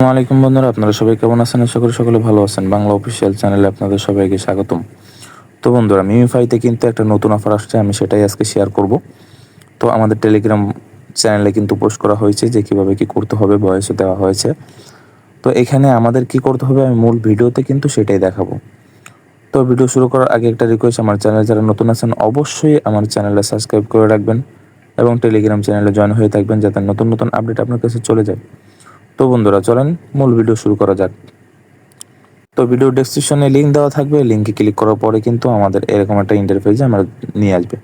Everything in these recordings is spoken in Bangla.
আসসালামু আলাইকুম বন্ধুরা, আপনারা সবাই কেমন আছেন? আশা করি সকলে ভালো আছেন। বাংলা অফিসিয়াল চ্যানেলে আপনাদের সবাইকে স্বাগতম। তো বন্ধুরা, মিমিফাইতে কিন্তু একটা নতুন অফার আসছে, আমি সেটাই আজকে শেয়ার করব। তো আমাদের টেলিগ্রাম চ্যানেলে কিন্তু পোস্ট করা হয়েছে যে কীভাবে কী করতে হবে, ভয়েসও দেওয়া হয়েছে। তো এখানে আমাদের কি করতে হবে আমি মূল ভিডিওতে কিন্তু সেটাই দেখাবো। তো ভিডিও শুরু করার আগে একটা রিকোয়েস্ট, আমার চ্যানেলে যারা নতুন আছেন অবশ্যই আমার চ্যানেলে সাবস্ক্রাইব করে রাখবেন এবং টেলিগ্রাম চ্যানেলে জয়েন হয়ে থাকবেন যাতে নতুন নতুন আপডেট আপনার কাছে চলে যায়। তো বন্ধুরা, চলেন মূল ভিডিও শুরু করা যাক। তো ভিডিও ডেসক্রিপশনে লিঙ্ক দেওয়া থাকবে, লিঙ্কে ক্লিক করার পরে কিন্তু আমাদের এরকম একটা ইন্টারফেসে আমরা নিয়ে আসবে।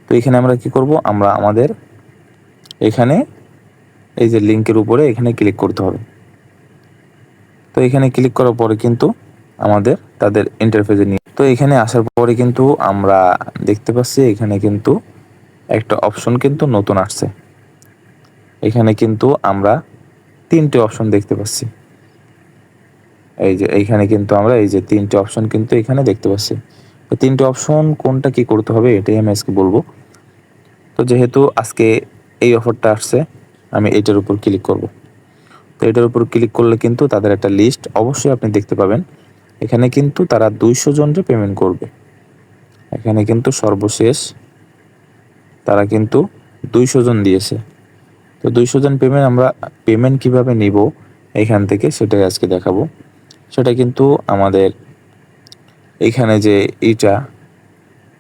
তো এখানে আমরা কি করব, আমরা আমাদের এখানে এই যে লিঙ্কের উপরে এখানে ক্লিক করতে হবে। তো এখানে ক্লিক করার পরে কিন্তু আমাদের তাদের ইন্টারফেসে নিয়ে, তো এখানে আসার পরে কিন্তু আমরা দেখতে পাচ্ছি এখানে কিন্তু একটা অপশন কিন্তু নতুন আসছে। এখানে কিন্তু আমরা তিনটে অপশন দেখতে পাচ্ছি। এই যে এইখানে কিন্তু আমরা এই যে তিনটে অপশন কিন্তু এখানে দেখতে পাচ্ছি। তো তিনটে অপশন কোনটা কি করতে হবে এটাই আমি আজকে বলবো। তো যেহেতু আজকে এই অফারটা আসছে, আমি এটার উপর ক্লিক করব। তো এটার উপর ক্লিক করলে কিন্তু তাদের একটা লিস্ট অবশ্যই আপনি দেখতে পাবেন। এখানে কিন্তু তারা 200 জনকে পেমেন্ট করবে। এখানে কিন্তু সর্বশেষ তারা কিন্তু 200 জন দিয়েছে। তো 200 জন পেমেন্ট কিভাবে নিব এখান থেকে সেটাই আজকে দেখাবো। সেটা কিন্তু আমাদের এখানে যে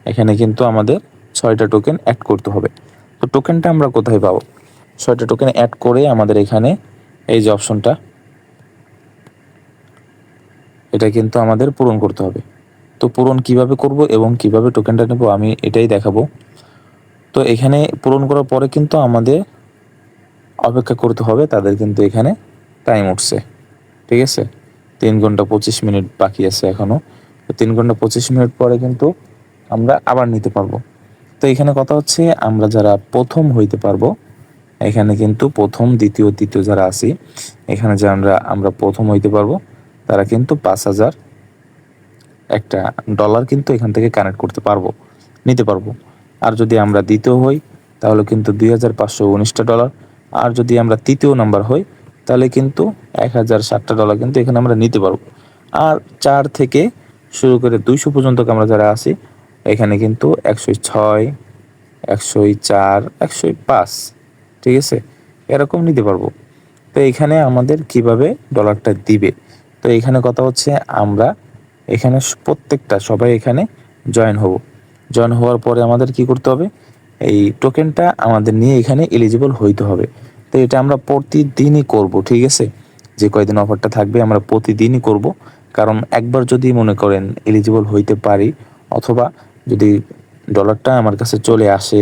এখানে কিন্তু আমাদের 6টা টোকেন অ্যাড করতে হবে। তো টোকেনটা আমরা কোথায় পাবো? 6টা টোকেন অ্যাড করে আমাদের এখানে এই যে অপশনটা, এটা কিন্তু আমাদের পূরণ করতে হবে। তো পূরণ কিভাবে করব এবং কিভাবে টোকেনটা নেব আমি এটাই দেখাবো। তো এখানে পূরণ করার পরে কিন্তু আমাদের অপেক্ষা করতে হবে, তাদের কিন্তু এখানে টাইম উঠছে। ঠিক আছে, 3 ঘন্টা 25 মিনিট বাকি আছে এখনও। তো 3 ঘন্টা 25 মিনিট পরে কিন্তু আমরা আবার নিতে পারবো। তো এখানে কথা হচ্ছে আমরা যারা প্রথম হইতে পারবো, এখানে কিন্তু প্রথম দ্বিতীয় তৃতীয় যারা আছি, এখানে যে আমরা প্রথম হইতে পারবো তারা কিন্তু 5,000 একটা ডলার কিন্তু এখান থেকে কানেক্ট করতে পারবো, নিতে পারবো। আর যদি আমরা দ্বিতীয় হই তাহলে কিন্তু 2,519টা ডলার। আর যদি আমরা তৃতীয় নাম্বার হই তাহলে কিন্তু 1,060টা ডলার কিন্তু এখানে আমরা নিতে পারবো। আর 4 থেকে শুরু করে 200 পর্যন্ত আমরা যারা আছি এখানে কিন্তু 106, 104, 105, ঠিক আছে, এরকম নিতে পারবো। তো এখানে আমাদের কিভাবে ডলারটা দিবে, তো এখানে কথা হচ্ছে আমরা এখানে প্রত্যেকটা সবাই এখানে জয়েন হব। জয়েন হওয়ার পরে আমাদের কি করতে হবে, এই টোকেনটা আমাদের নিয়ে এখানে এলিজিবল হইতে হবে। তো এটা আমরা প্রতিদিনই করব, ঠিক আছে। যে কয়দিন অফারটা থাকবে আমরা প্রতিদিনই করব। কারণ একবার যদি মনে করেন এলিজিবল হইতে পারি, অথবা যদি ডলারটা আমার কাছে চলে আসে,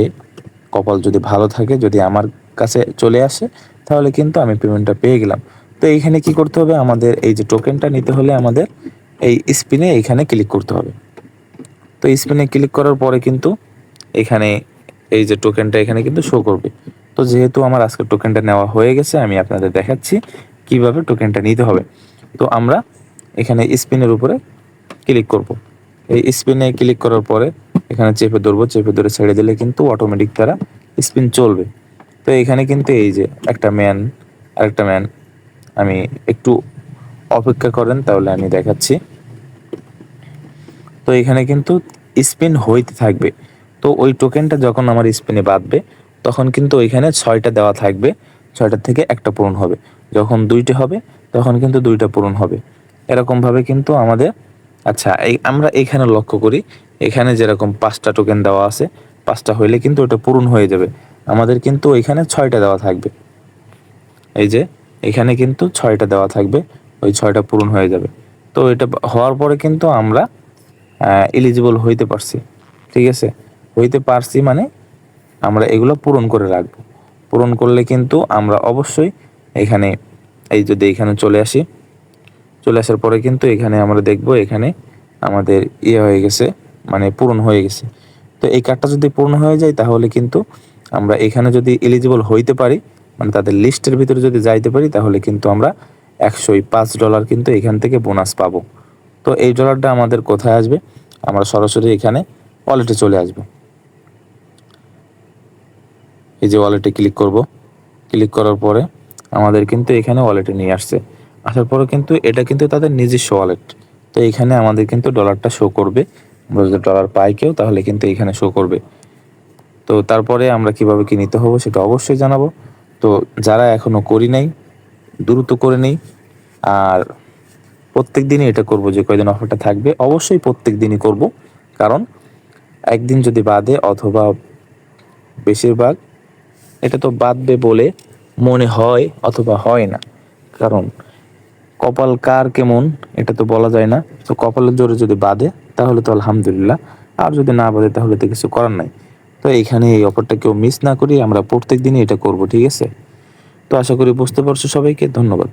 কপাল যদি ভালো থাকে, যদি আমার কাছে চলে আসে তাহলে কিন্তু আমি পেমেন্টটা পেয়ে গেলাম। তো এইখানে কি করতে হবে, আমাদের এই যে টোকেনটা নিতে হলে আমাদের এই স্পিনে এইখানে ক্লিক করতে হবে। তো স্পিনে ক্লিক করার পরে কিন্তু এখানে এই যে টোকেনটা এখানে কিন্তু শো করবে। তো যেহেতু আমার আজকে টোকেনটা নেওয়া হয়ে গেছে, আমি আপনাদের দেখাচ্ছি কিভাবে টোকেনটা নিতে হবে। তো আমরা এখানে স্পিনের উপরে ক্লিক করব। এই স্পিনে ক্লিক করার পরে এখানে চেপে ধরবো, চেপে ধরে ছেড়ে দিলে কিন্তু অটোমেটিক তারা স্পিন চলবে। তো এখানে কিন্তু এই যে একটা ম্যান, আরেকটা ম্যান, আমি একটু অপেক্ষা করেন তাহলে আমি দেখাচ্ছি। তো এখানে কিন্তু স্পিন হইতে থাকবে। তো ওই টোকেনটা যখন আমার স্পিনে বাঁধবে তখন কিন্তু ওইখানে 6টা দেওয়া থাকবে, 6টার থেকে একটা পূরণ হবে। যখন 2টে হবে তখন কিন্তু 2টা পূরণ হবে। এরকমভাবে কিন্তু আমাদের, আচ্ছা আমরা এখানে লক্ষ্য করি, এখানে যেরকম 5টা টোকেন দেওয়া আছে, 5টা হইলে কিন্তু ওটা পূরণ হয়ে যাবে। আমাদের কিন্তু এখানে 6টা দেওয়া থাকবে। এই যে এখানে কিন্তু 6টা দেওয়া থাকবে, ওই 6টা পূরণ হয়ে যাবে। তো এটা হওয়ার পরে কিন্তু আমরা এলিজিবল হইতে পারছি, ঠিক আছে। হইতে পারছি মানে আমরা এগুলো পূরণ করে রাখবো। পূরণ করলে কিন্তু আমরা অবশ্যই এখানে এই যদি এখানে চলে আসি, চলে আসার পরে কিন্তু এখানে আমরা দেখব এখানে আমাদের হয়ে গেছে, মানে পূরণ হয়ে গেছে। তো এই কার্ডটা যদি পূর্ণ হয়ে যায় তাহলে কিন্তু আমরা এখানে যদি এলিজিবল হইতে পারি, মানে তাদের লিস্টের ভিতরে যদি যাইতে পারি, তাহলে কিন্তু আমরা 105 ডলার কিন্তু এখান থেকে বোনাস পাবো। তো এই ডলারটা আমাদের কোথায় আসবে, আমরা সরাসরি এখানে ওয়ালেটে চলে আসবো। এই যে ওয়ালেটে ক্লিক করব, ক্লিক করার পরে আমাদের কিন্তু এখানে ওয়ালেটে নিয়ে আসছে। আসার পরে কিন্তু এটা কিন্তু তাদের নিজস্ব ওয়ালেট। তো এখানে আমাদের কিন্তু ডলারটা শো করবে। আমরা যদি ডলার পাই কেউ তাহলে কিন্তু এখানে শো করবে। তো তারপরে আমরা কিভাবে কি নিতে হবে সেটা অবশ্যই জানাবো। তো যারা এখনো করি নাই দ্রুত করে নেই। আর প্রত্যেক দিনই এটা করব, যে কয়দিন অফারটা থাকবে অবশ্যই প্রত্যেক দিনই করব। কারণ একদিন যদি বাদে অথবা বেশিরভাগ এটা তো বাদবে বলে মনে হয় অথবা হয় না। কারণ কপাল কার কেমন এটা তো বলা যায় না। তো কপালের জোরে যদি বাদে তাহলে তো আলহামদুলিল্লাহ, আর যদি না বাদে তাহলে তো কিছু করার নাই। তো এইখানে এই অফারটা কেউ মিস না করি, আমরা প্রত্যেক দিনই এটা করব, ঠিক আছে? তো আশা করি বুঝতে পারছো সবাইকে। ধন্যবাদ।